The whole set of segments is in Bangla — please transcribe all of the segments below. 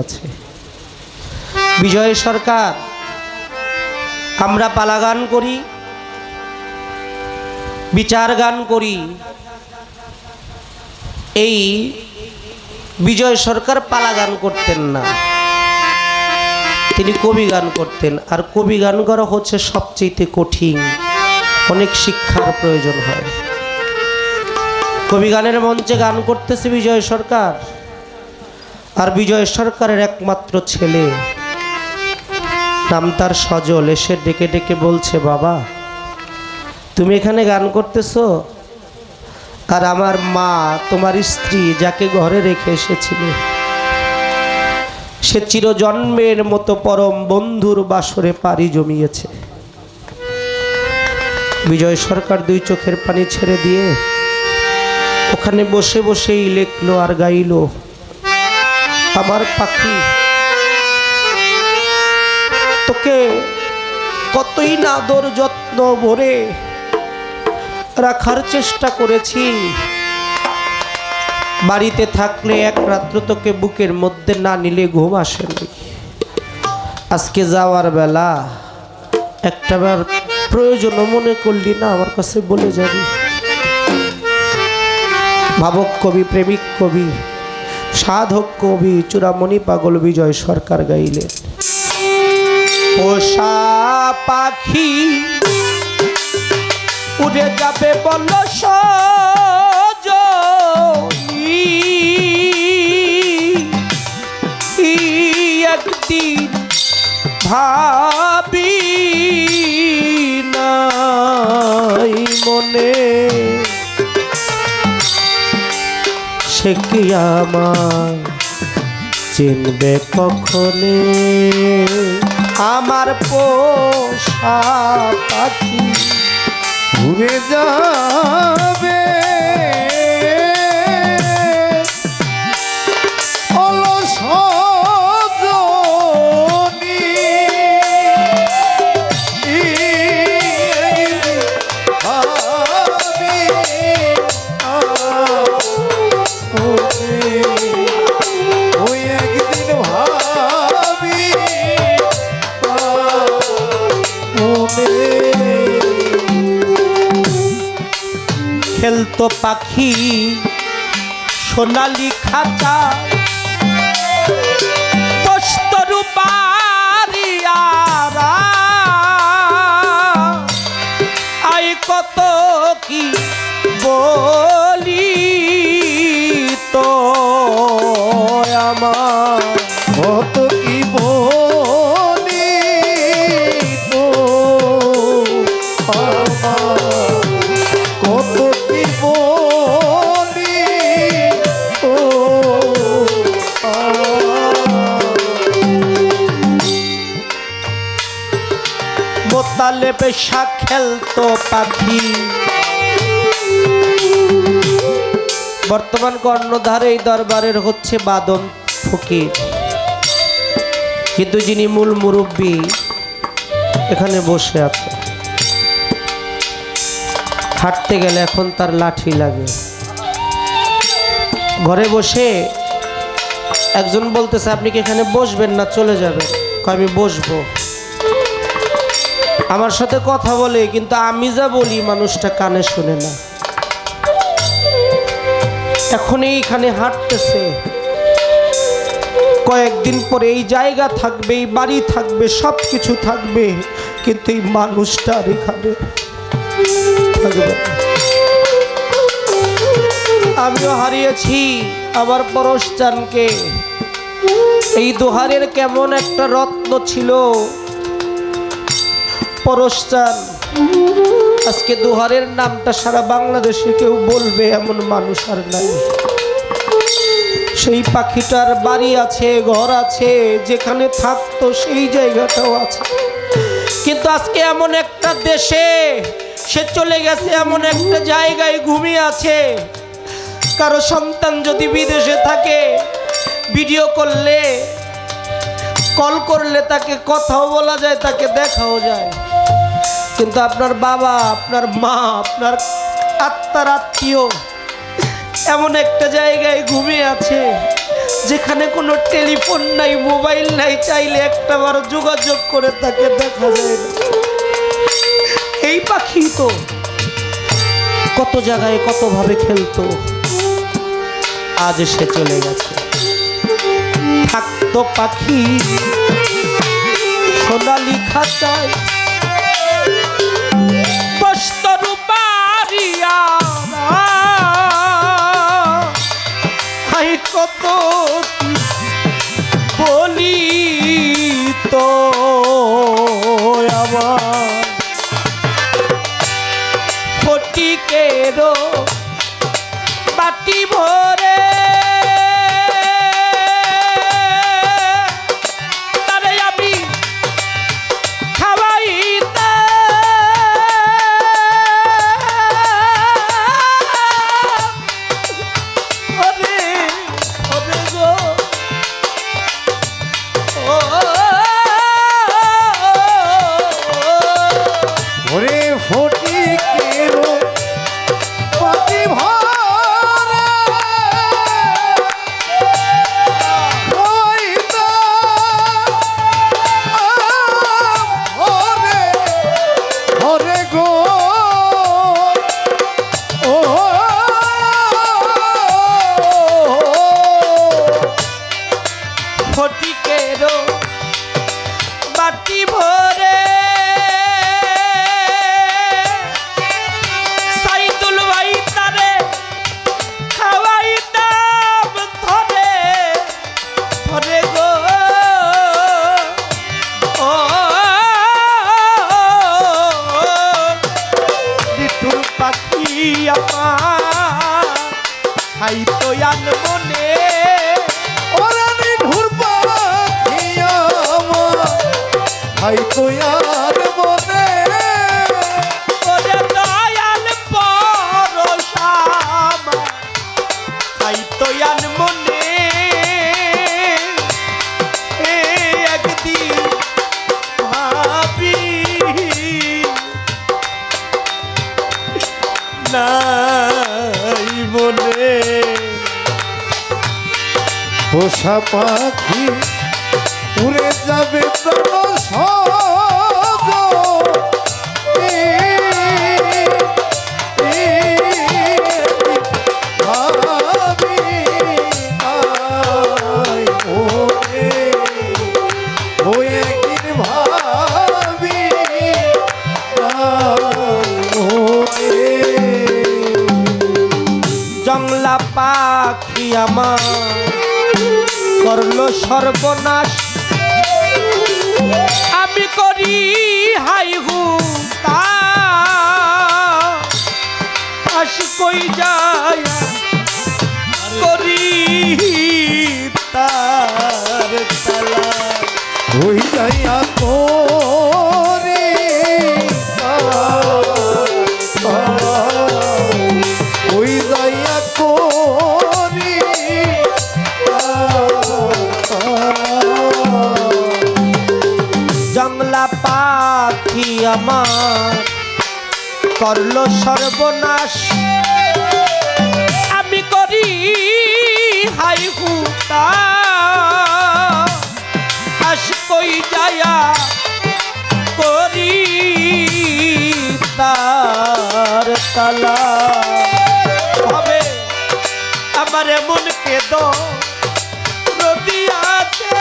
আছে বিজয় সরকার। আমরা পালা গান করি, বিচার গান করি। এই বিজয় সরকার পালা গান করতেন না, তিনি কবি গান করতেন। আর কবি গান করা হচ্ছে সবচেয়ে কঠিন, অনেক শিক্ষার প্রয়োজন হয়। কবি গানের মঞ্চে গান করতেছে বিজয় সরকার, আর বিজয় সরকারের একমাত্র ছেলে, নাম তার সজল, এসে ডেকে ডেকে বলছে, বাবা তুমি এখানে গান করতেছো, আর আমার মা তোমার স্ত্রী যাকে ঘরে রেখে এসেছিলে, সে চিরজন্মের মতো পরম বন্ধুর বাসরে পাড়ি জমিয়েছে। বিজয় সরকার দুই চোখের পানি ছেড়ে দিয়ে ওখানে বসে বসেই লেখলো আর গাইলো, আমার পাখি তোকে কতই না আদর যত্ন ভরে রাখার চেষ্টা করেছি, বাড়িতে থাকলে এক রাত্র তোকে বুকের মধ্যে না নিলে ঘুম আসেনি। আজকে যাওয়ার বেলা একটাবার প্রয়োজন মনে করলি না, আমার কাছে বলে যাবি। ভাবক কবি, প্রেমিক কবি, সাধক কবি চূড়ামণি পাগল বিজয় সরকার গাইলেন, পোষা পাখি উড়ে যাবে বল সজনী, একদিন ভাবি নাই মনে, সে কি আমার চিনবে কখনে, আমার পোষা পাখি উড়ে যাবে অলস জনি, ওই একদিন ভাবি খেলতো পাখি সোনালি খাঁচা, কষ্টরু পারিয়ারা আই কত কি বলি তো আমার, কত কি বলি তো আমার, কত কি বলি ও মোতালে বেশা খেলতো পাখি। বর্তমান কর্ণধারে এই দরবারের হচ্ছে বাদন ফকির, কিন্তু যিনি মূল মুরব্বী এখানে বসে আছে। হাঁটতে গেলে এখন তার লাঠি লাগে। ঘরে বসে একজন বলতেছে, আপনি কি এখানে বসবেন না চলে যাবেন? আমি বসবো। আমার সাথে কথা বলে, কিন্তু আমি যা বলি মানুষটা কানে শুনে না। এখন এইখানে হাঁটতেছে, কয়েকদিন পরে এই জায়গা থাকবে, এই বাড়ি থাকবে, সব কিছু থাকবে, কিন্তু এই মানুষটা আর এখানে থাকবে। আমিও হারিয়েছি আমার পরশচানকে। এই দোহারের কেমন একটা রত্ন ছিল পরশচান। আজকে দোহারের নামটা সারা বাংলাদেশে কেউ বলবে এমন মানুষ আর নাই। সেই পাখিটার বাড়ি আছে, ঘর আছে, যেখানে থাকতো সেই জায়গাটাও আছে, কিন্তু আজকে এমন একটা দেশে সে চলে গেছে, এমন একটা জায়গায় ঘুমিয়ে আছে। কারো সন্তান যদি বিদেশে থাকে, ভিডিও করলে, কল করলে তাকে কথাও বলা যায়, তাকে দেখাও যায়, কিন্তু আপনার বাবা, আপনার মা, আপনার আত্মার আত্মীয় এমন একটা জায়গায় ঘুমিয়ে আছে, যেখানে কোনো টেলিফোন নাই, মোবাইল নাই, চাইলে একটা বার যোগাযোগ করে তাকে দেখা যায় না। এই পাখি তো কত জায়গায় কতভাবে খেলতো, আজ সে চলে গেছে। থাকতো পাখি সোনালি খাঁচায়, বসত রূপারিয়া, হাই কত বলি তো আমার ফটিকেরও বাটি ভরে তারে আমি খাওয়াইতে, ওরে ওরে গো ও ওরে ফটিকেরও বাটি ভরা হইতা ওরে ওরে গো ও ফটিকেরও বাটি ভরে সাইদুল ভাই তারে খাওয়াইতাম ধরে ধরে গো ও নিঠুর পাখি আমার খাইতো আন মনে, ওরে নিঠুর পাখি আমার ভাই তো আর মনে ওরে দয়াল পরশামা খাইতো আন মনে। একদিন ভাবি নাই মনে, পোষা পাখি উড়ে যাবে প্রাণ সজ ভাবি আয় ওরে ও একদিন ভাবি আয় ওরে জংলা পাখি আমার করলো সর্বনাশ, আমি করি হাই হুতা আস কই যায় করি তার তালা। ওই যাইয়া তোরে ওই যাইয়া তোরে জংলা পাখি আমার করলো সর্বনাশ, আমি করি হাই হুতা আস কই যায়া করি তার তালা। হবে আমার এমন কেদো নদী আছে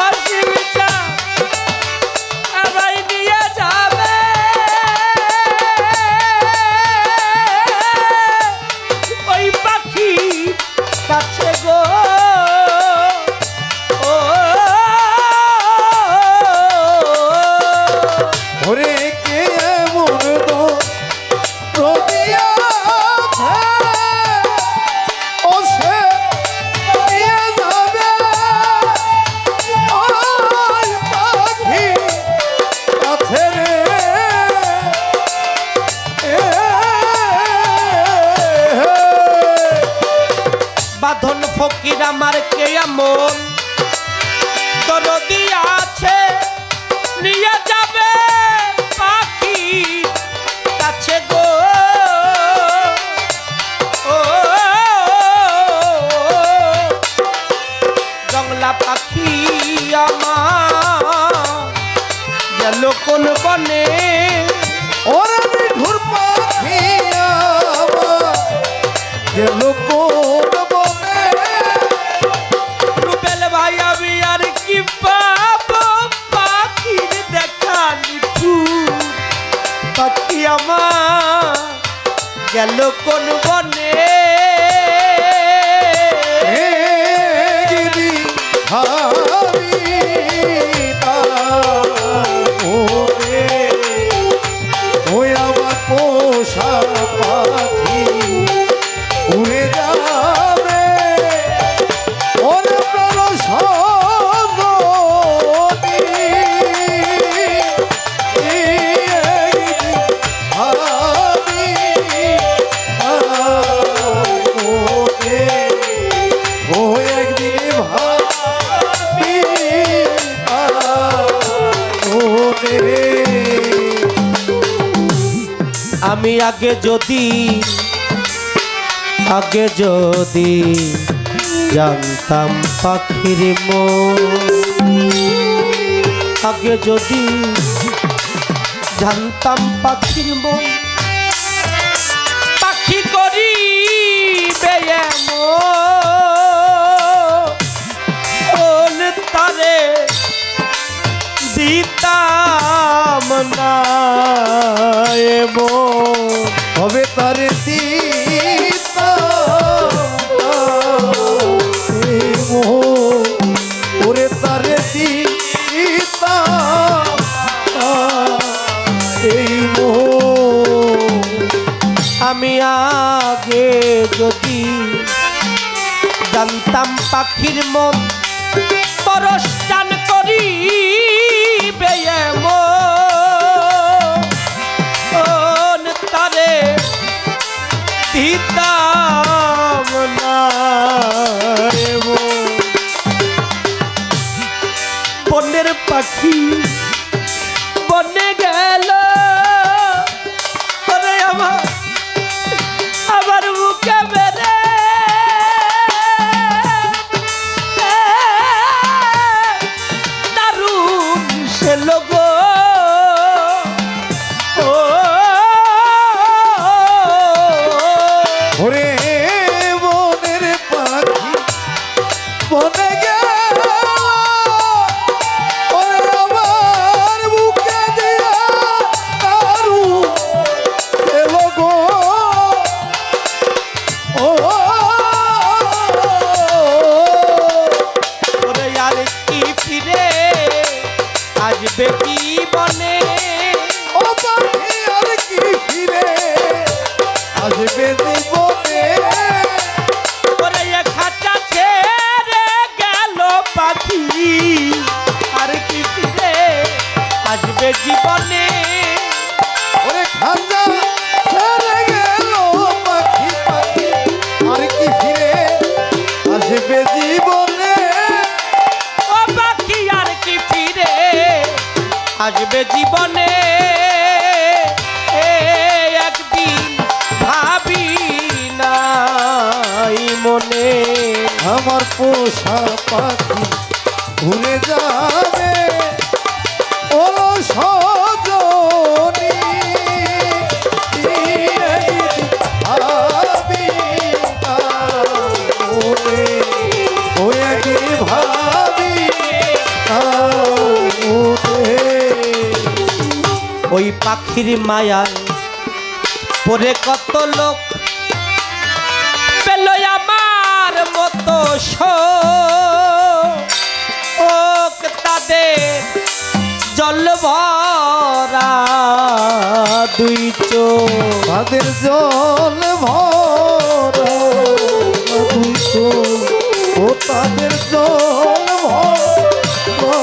অসীমটা আবাই নিয়ে যাবে, ওই পাখি কাছে গো ও ওরে কে এমন তো রদিয়া ও সে নিয়ে যাবে ওই পাখি কাছে রে বাঁধন ফকির আমার কে এমন দরদি আছে নিয়ে যাবে পাখি কাছে গো ও জংলা পাখি আমার গেল কোন বনে ওরে মিঠুর পাখি আমার গেল কোন বনে রুবেল ভাই আমি আর কি পাবো পাখির দেখা নিঠুর পাখি আমার গেল কোন বনে গিরি হারি ওরে ওই আমার পোষা পাখি উড়ে যাবে ওরে প্রাণ সজনী আমি আগে যদি জানতাম পাখির মন আগে যদি জানতাম পাখির মন পাখি করি এমন তারে দিতাম না এমন হবে তার ওরে তার এই আমি আগে যদি জানতাম পাখির মন পরশ টান করি তারে দিতাম না বনের পাখি বনে গেল ওরে আমার মুখে বেড়ে দারুণ সে লোগো ওরে বনের পাখি বনে গেল ওরে আমার বুকে দিয়া দারু এলো গো ও ওরে আর কি ফিরে আসবে কি বনে ও পাখি আর কি ফিরে আসবে জীবনে ওরে খাঁচা ছেড়ে গেল পাখি আর কি ফিরে আসবে জীবনে ওরে খাঁচা ছেড়ে গেল পাখি পাখি আর কি ফিরে আসবে জীবনে ও পাখি আর কি ফিরে আসবে জীবনে একদিন ভাবি নাই মনে আমার পোষা পাখি ঘুরে যাবে ও সজনী ভাবি ওই একদিন ভাবি ওই পাখির মায়ায় পরে কত লোক পেল আমার মতো শোক তাদের জল ভরা দুই চোখ তাদের জল ভরা দুই চোখ ও তাদের জল ভরা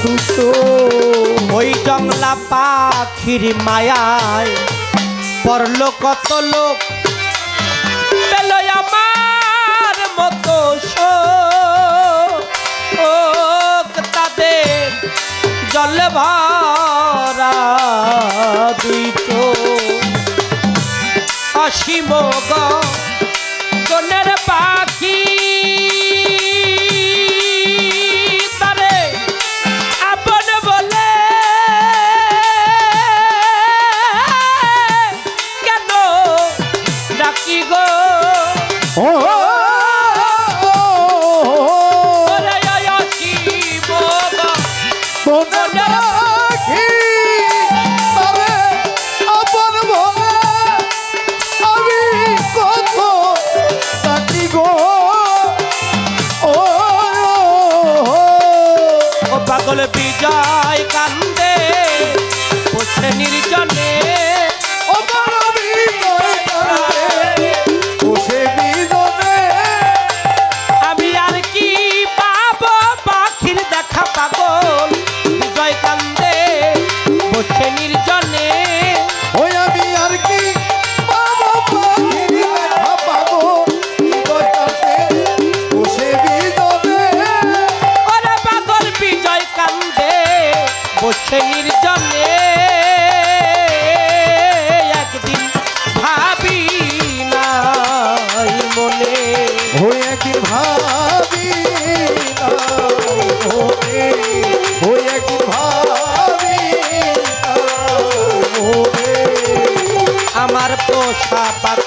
দুই চোখ ওই জংলা পাখির মায়ায় পড়ল কত লোক পেল আমার মতো শোক তাদের জল ভরা দুই চোখ অসীম গনের পাখি পাগল বিজয় কান্দে বসে নির্জনে ও বড় বিজয় কান্দে বসে বিজনে। আমি আর কি পাবো পাখির দেখা পাগল বিজয় কান্দে বসে নির্জনে ওই আমি আর কি পাবো পাখির দেখা পাবো বিজয় কান্দে বসে বিজনে। ওরে পাগল বিজয় কান্দে বসে নির্জনে একদিন ভাবি নাই মনে ওই একদিন ভাবি না মনে, ওই একদিন ভাবি না মনে। আমার পোষা পাখি